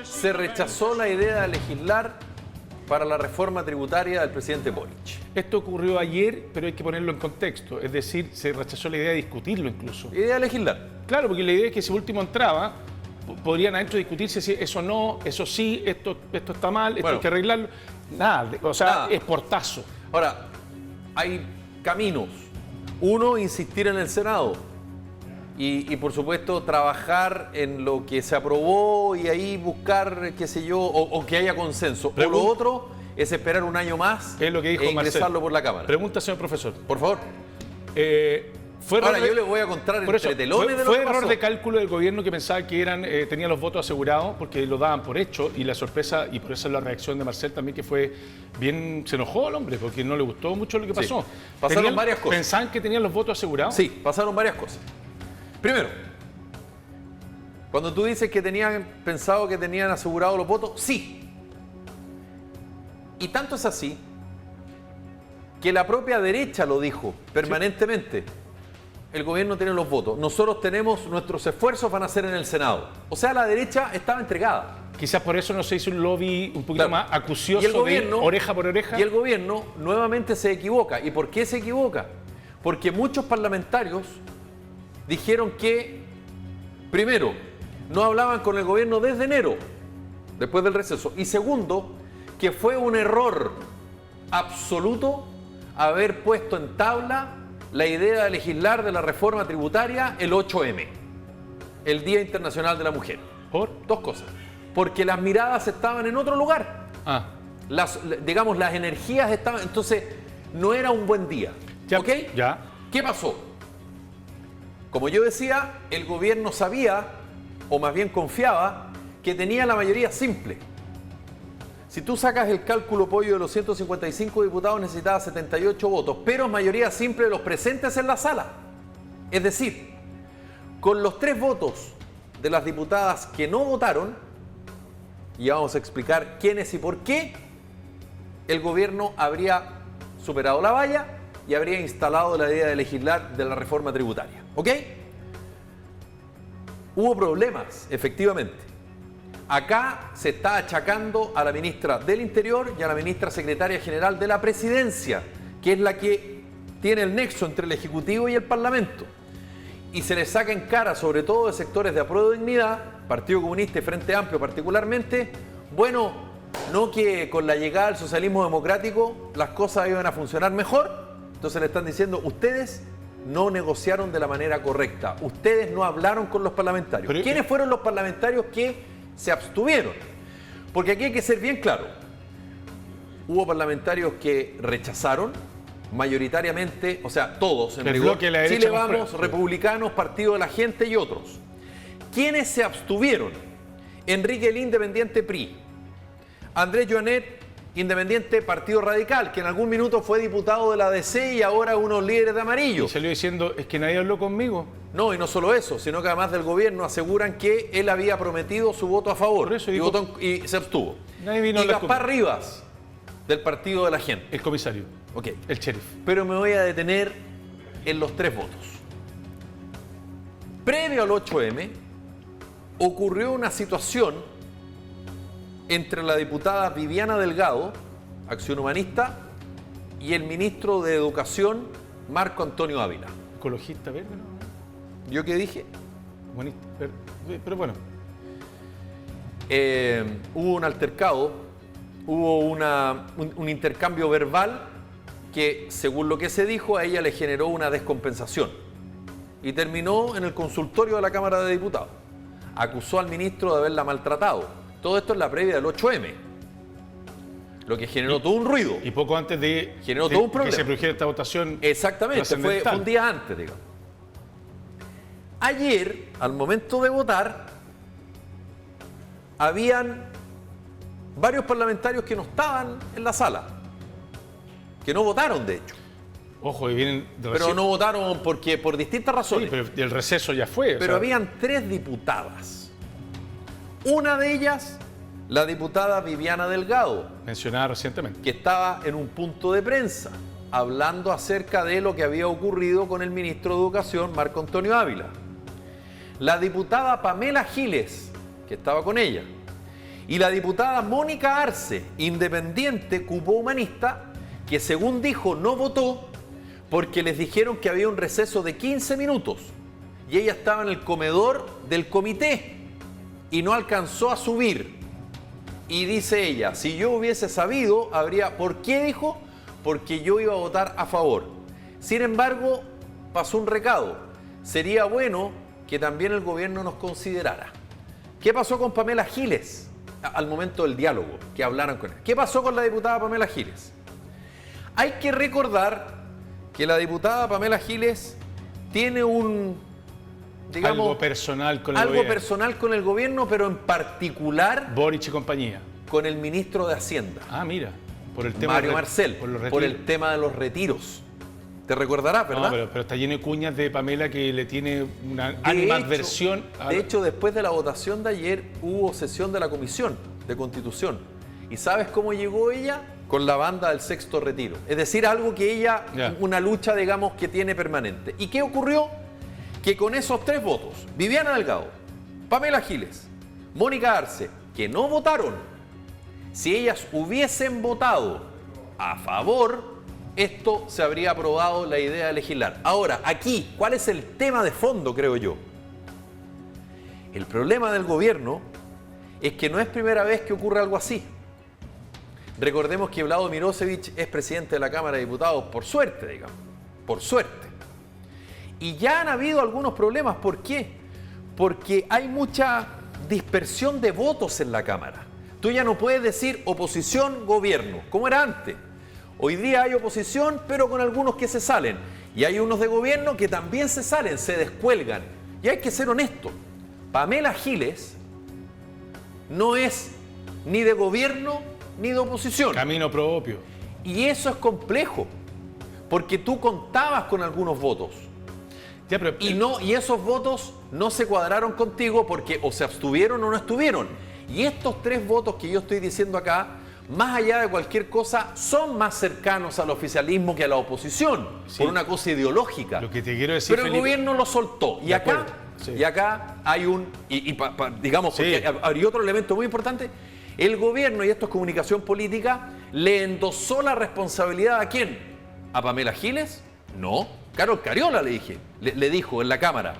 se rechazó la idea de legislar para la reforma tributaria del presidente Boric. Esto ocurrió ayer, pero hay que ponerlo en contexto. Es decir, se rechazó la idea de discutirlo incluso. Idea de legislar. Claro, porque la idea es que si último entraba, podrían adentro discutirse si eso no, eso sí, esto está mal, esto Bueno, hay que arreglarlo. Nada, o sea, nada. es portazo. Ahora, hay caminos. Uno, insistir en el Senado. Y por supuesto, trabajar en lo que se aprobó y ahí buscar, qué sé yo, o que haya consenso. O lo otro es esperar un año más Es lo que dijo e ingresarlo Marcelo. por la Cámara. Pregunta, señor profesor. Por favor. Ahora yo le voy a contar Por eso, entre telones de lo fue que error pasó. de cálculo del gobierno que pensaba que tenían los votos asegurados porque lo daban por hecho, y la sorpresa, y por eso la reacción de Marcel también, que fue bien, se enojó el hombre porque no le gustó mucho lo que pasó. Sí. Pasaron varias cosas. ¿Pensaban que tenían los votos asegurados? Sí, pasaron varias cosas. Primero, cuando tú dices que tenían pensado que tenían asegurados los votos, sí. Y tanto es así que la propia derecha lo dijo permanentemente. El gobierno tiene los votos. Nosotros tenemos, nuestros esfuerzos van a ser en el Senado. O sea, la derecha estaba entregada. Quizás por eso no se hizo un lobby un poquito Claro. más acucioso, Y el gobierno, de oreja por oreja. Y el gobierno nuevamente se equivoca. ¿Y por qué se equivoca? Porque muchos parlamentarios dijeron que, primero, no hablaban con el gobierno desde enero, después del receso. Y segundo, que fue un error absoluto haber puesto en tabla la idea de legislar de la reforma tributaria el 8M, el Día Internacional de la Mujer. ¿Por? Dos cosas. Porque las miradas estaban en otro lugar. Las energías estaban... Entonces, no era un buen día. Ya, ¿Ok? ya. ¿Qué pasó? Como yo decía, el gobierno sabía, o más bien confiaba, que tenía la mayoría simple. Si tú sacas el cálculo, Pollo, de los 155 diputados, necesitaba 78 votos, pero mayoría simple de los presentes en la sala. Es decir, con los 3 votos de las diputadas que no votaron, y vamos a explicar quiénes y por qué, el gobierno habría superado la valla y habría instalado la idea de legislar de la reforma tributaria. ¿Ok? Hubo problemas, efectivamente. Acá se está achacando a la ministra del Interior y a la ministra secretaria general de la Presidencia, que es la que tiene el nexo entre el Ejecutivo y el Parlamento. Y se le saca en cara, sobre todo de sectores de Apruebo Dignidad, Partido Comunista y Frente Amplio particularmente, bueno, no que con la llegada del socialismo democrático las cosas iban a funcionar mejor. Entonces le están diciendo, ustedes no negociaron de la manera correcta, ustedes no hablaron con los parlamentarios. Pero, ¿quiénes fueron los parlamentarios que se abstuvieron? Porque aquí hay que ser bien claro. Hubo parlamentarios que rechazaron mayoritariamente, o sea, todos en rigor, Chile Vamos, Republicanos, Partido de la Gente y otros. ¿Quiénes se abstuvieron? Enrique El Independiente, PRI. Andrés Joanet, Independiente, Partido Radical, que en algún minuto fue diputado de la DC y ahora unos líderes de amarillo. Y salió diciendo, es que nadie habló conmigo. No, y no solo eso, sino que además del gobierno aseguran que él había prometido su voto a favor. Por eso dijo, y se abstuvo. Nadie vino y Gaspar Rivas, del Partido de la Gente. El comisario. Ok. El sheriff. Pero me voy a detener en los 3 votos. Previo al 8M, ocurrió una situación entre la diputada Viviana Delgado, Acción Humanista, y el ministro de Educación, Marco Antonio Ávila. Ecologista verde, ¿no? ¿Yo qué dije? Humanista, pero bueno. Hubo un altercado, hubo un intercambio verbal que, según lo que se dijo, a ella le generó una descompensación y terminó en el consultorio de la Cámara de Diputados. Acusó al ministro de haberla maltratado. Todo esto es la previa del 8M, lo que generó todo un ruido. Y poco antes de todo un problema. Que se produjera esta votación. Exactamente, fue un día antes, digamos. Ayer, al momento de votar, habían varios parlamentarios que no estaban en la sala, que no votaron, de hecho. Ojo, y vienen pero no votaron porque por distintas razones. Sí, pero el receso ya fue. Pero habían 3 diputadas. Una de ellas, la diputada Viviana Delgado, mencionada recientemente, que estaba en un punto de prensa hablando acerca de lo que había ocurrido con el ministro de Educación, Marco Antonio Ávila. La diputada Pamela Giles, que estaba con ella. Y la diputada Mónica Arce, independiente, cupo humanista, que según dijo no votó porque les dijeron que había un receso de 15 minutos y ella estaba en el comedor del comité y no alcanzó a subir. Y dice ella, si yo hubiese sabido, habría... ¿Por qué dijo? Porque yo iba a votar a favor. Sin embargo, pasó un recado. Sería bueno que también el gobierno nos considerara. ¿Qué pasó con Pamela Giles al momento del diálogo? Que hablaran con él. ¿Qué pasó con la diputada Pamela Giles? Hay que recordar que la diputada Pamela Giles tiene un... digamos, algo personal con el algo gobierno. personal con el gobierno, pero en particular Boric y compañía. con el ministro de Hacienda, Ah, mira. Por el tema Mario Marcel, por por el tema de los retiros. Te recordarás, ¿verdad? No, pero está lleno de cuñas de Pamela que le tiene una animadversión. De hecho, después de la votación de ayer hubo sesión de la Comisión de Constitución. ¿Y sabes cómo llegó ella? Con la banda del sexto retiro. Es decir, algo que ella, una lucha, digamos, que tiene permanente. ¿Y qué ocurrió? Que con esos 3 votos, Viviana Delgado, Pamela Giles, Mónica Arce, que no votaron, si ellas hubiesen votado a favor, esto se habría aprobado la idea de legislar. Ahora, aquí, ¿cuál es el tema de fondo, creo yo? El problema del gobierno es que no es primera vez que ocurre algo así. Recordemos que Vlado Mirosevic es presidente de la Cámara de Diputados por suerte, digamos, por suerte. Y ya han habido algunos problemas. ¿Por qué? Porque hay mucha dispersión de votos en la Cámara. Tú ya no puedes decir oposición, gobierno, como era antes. Hoy día hay oposición, pero con algunos que se salen. Y hay unos de gobierno que también se salen, se descuelgan. Y hay que ser honesto. Pamela Giles no es ni de gobierno ni de oposición. Camino propio. Y eso es complejo, porque tú contabas con algunos votos. Ya, pero, Y esos votos no se cuadraron contigo porque o se abstuvieron o no estuvieron. Y estos 3 votos que yo estoy diciendo acá, más allá de cualquier cosa, son más cercanos al oficialismo que a la oposición, por una cosa ideológica. Lo que te quiero decir, pero el Felipe, gobierno lo soltó. Y acá, sí. y acá hay un... digamos, porque hay otro elemento muy importante. El gobierno, y esto es comunicación política, le endosó la responsabilidad ¿a quién? ¿A Pamela Giles? No. Carol Cariola le dijo en la Cámara,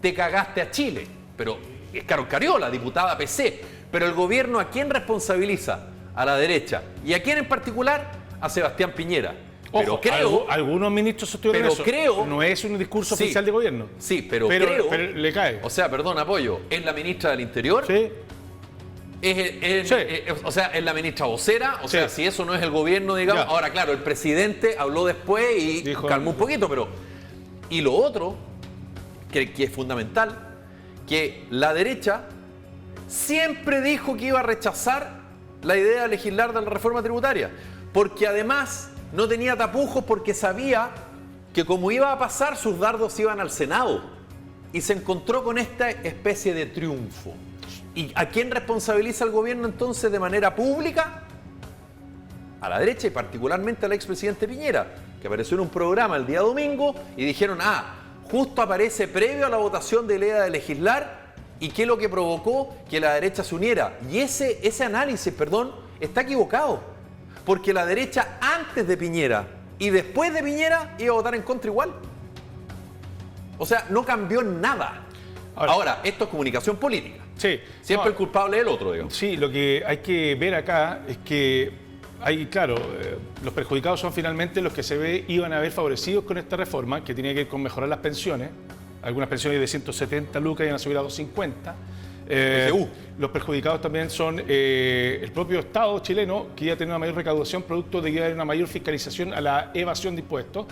te cagaste a Chile. Pero es Carol Cariola, diputada PC. Pero el gobierno, ¿a quién responsabiliza? A la derecha. ¿Y a quién en particular? A Sebastián Piñera. Pero ojo, creo... algunos ministros sostuvieron pero eso. creo... No es un discurso Sí. oficial de gobierno. Sí, pero creo... Pero le cae. O sea, perdón, apoyo. Es la ministra del Interior. Sí. O sea, es la ministra vocera. O sea, Sí. si eso no es el gobierno, digamos... Ya. Ahora, claro, el presidente habló después y Dijo, calmó un poquito, pero... Y lo otro, que es fundamental, que la derecha siempre dijo que iba a rechazar la idea de legislar de la reforma tributaria, porque además no tenía tapujos porque sabía que como iba a pasar, sus dardos iban al Senado y se encontró con esta especie de triunfo. ¿Y a quién responsabiliza el gobierno entonces de manera pública? A la derecha y particularmente al expresidente Piñera, que apareció en un programa el día domingo y dijeron, justo aparece previo a la votación de la idea de legislar. ¿Y qué es lo que provocó que la derecha se uniera? Y ese análisis, está equivocado. Porque la derecha antes de Piñera y después de Piñera iba a votar en contra igual. O sea, no cambió nada. Ahora, esto es comunicación política. Sí. Siempre el culpable es el otro, digamos. Sí, lo que hay que ver acá es que hay, claro, los perjudicados son finalmente los que se ve iban a ver favorecidos con esta reforma, que tiene que ver con mejorar las pensiones. Algunas pensiones de 170 lucas iban a subir a 250. Los perjudicados también son el propio Estado chileno, que iba a tener una mayor recaudación producto de que iba a haber una mayor fiscalización a la evasión de impuestos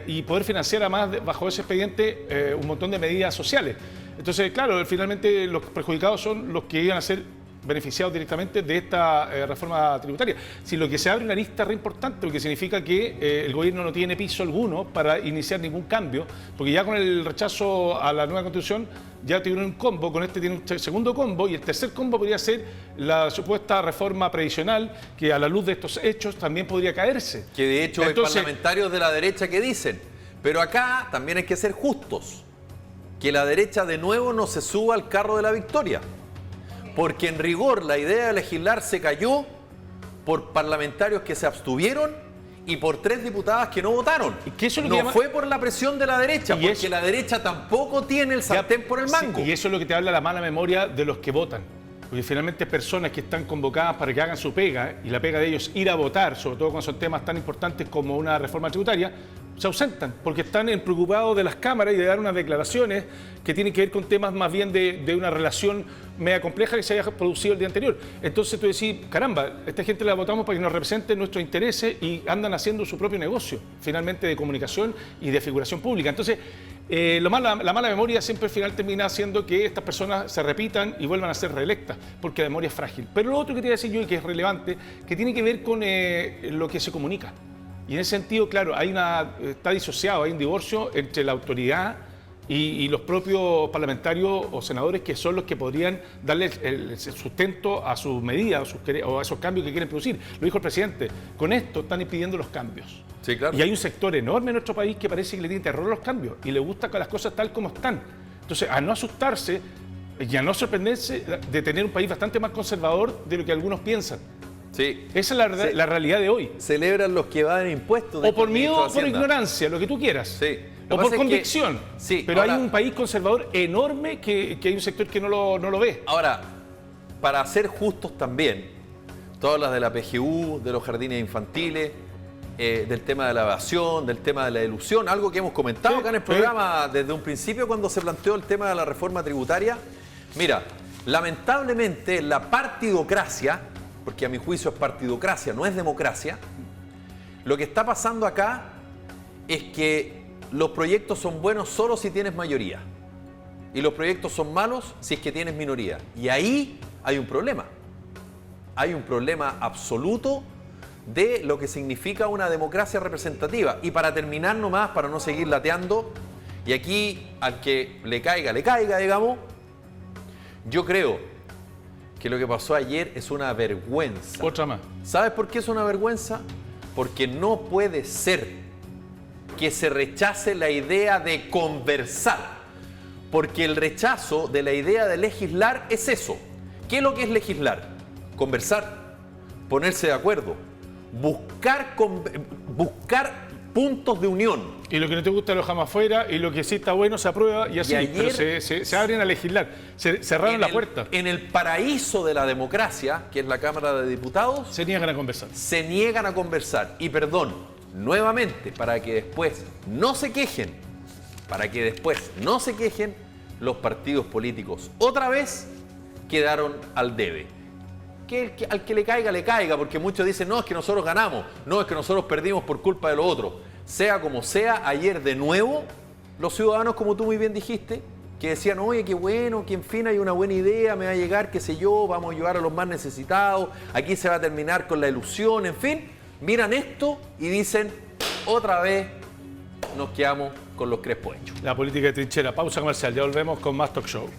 y poder financiar además bajo ese expediente un montón de medidas sociales. Entonces, claro, finalmente los perjudicados son los que iban a ser beneficiados directamente de esta reforma tributaria. Si lo que se abre una lista re importante, lo que significa que el gobierno no tiene piso alguno para iniciar ningún cambio, porque ya con el rechazo a la nueva constitución ya tiene un combo, con este tiene un segundo combo, y el tercer combo podría ser la supuesta reforma previsional, que a la luz de estos hechos también podría caerse. Que de hecho hay parlamentarios de la derecha que dicen, pero acá también hay que ser justos, que la derecha de nuevo no se suba al carro de la victoria. porque en rigor la idea de legislar se cayó por parlamentarios que se abstuvieron y por 3 diputadas que no votaron. ¿Qué eso es lo no que llama... fue por la presión de la derecha, y porque eso... la derecha tampoco tiene el sartén por el mango. Sí, y eso es lo que te habla la mala memoria de los que votan. Porque finalmente personas que están convocadas para que hagan su pega, y la pega de ellos ir a votar, sobre todo cuando son temas tan importantes como una reforma tributaria, se ausentan, porque están preocupados de las cámaras y de dar unas declaraciones que tienen que ver con temas más bien de una relación media compleja que se haya producido el día anterior. Entonces tú decís, caramba, esta gente la votamos para que nos represente nuestros intereses y andan haciendo su propio negocio, finalmente de comunicación y de figuración pública. Entonces, la mala memoria siempre al final termina haciendo que estas personas se repitan y vuelvan a ser reelectas, porque la memoria es frágil. Pero lo otro que te voy a decir yo y que es relevante, que tiene que ver con lo que se comunica. Y en ese sentido, claro, está disociado, hay un divorcio entre la autoridad y los propios parlamentarios o senadores que son los que podrían darle el sustento a sus medidas o a esos cambios que quieren producir. Lo dijo el presidente, con esto están impidiendo los cambios. Sí, claro. Y hay un sector enorme en nuestro país que parece que le tiene terror a los cambios y le gusta las cosas tal como están. Entonces, a no asustarse y a no sorprenderse de tener un país bastante más conservador de lo que algunos piensan. Sí. Esa es la realidad de hoy. Celebran los que evaden impuestos. O por miedo o por ignorancia, lo que tú quieras. Sí. O por convicción. Sí, pero ahora, hay un país conservador enorme que hay un sector que no lo ve. Ahora, para ser justos también, todas las de la PGU, de los jardines infantiles, del tema de la evasión, del tema de la ilusión, algo que hemos comentado acá en el programa desde un principio cuando se planteó el tema de la reforma tributaria. Mira, lamentablemente la partidocracia, porque a mi juicio es partidocracia, no es democracia, lo que está pasando acá es que los proyectos son buenos solo si tienes mayoría y los proyectos son malos si es que tienes minoría. Y ahí hay un problema. Hay un problema absoluto de lo que significa una democracia representativa. Y para terminar nomás, para no seguir lateando, y aquí al que le caiga, digamos, yo creo que lo que pasó ayer es una vergüenza. Otra más. ¿Sabes por qué es una vergüenza? Porque no puede ser que se rechace la idea de conversar. Porque el rechazo de la idea de legislar es eso. ¿Qué es lo que es legislar? Conversar, ponerse de acuerdo, buscar puntos de unión. Y lo que no te gusta lo dejamos afuera, y lo que sí está bueno se aprueba y así. Y ayer, pero se abren a legislar. Cerraron la puerta. En el paraíso de la democracia, que es la Cámara de Diputados, se niegan a conversar. Se niegan a conversar. Y perdón, nuevamente, para que después no se quejen, los partidos políticos otra vez quedaron al debe. Al que le caiga, porque muchos dicen, no, es que nosotros ganamos, no, es que nosotros perdimos por culpa de lo otro. Sea como sea, ayer de nuevo, los ciudadanos, como tú muy bien dijiste, que decían, oye, qué bueno, que en fin hay una buena idea, me va a llegar, qué sé yo, vamos a ayudar a los más necesitados, aquí se va a terminar con la ilusión, en fin, miran esto y dicen, otra vez nos quedamos con los crespos hechos. La política de trinchera. Pausa comercial, ya volvemos con más Talk Show.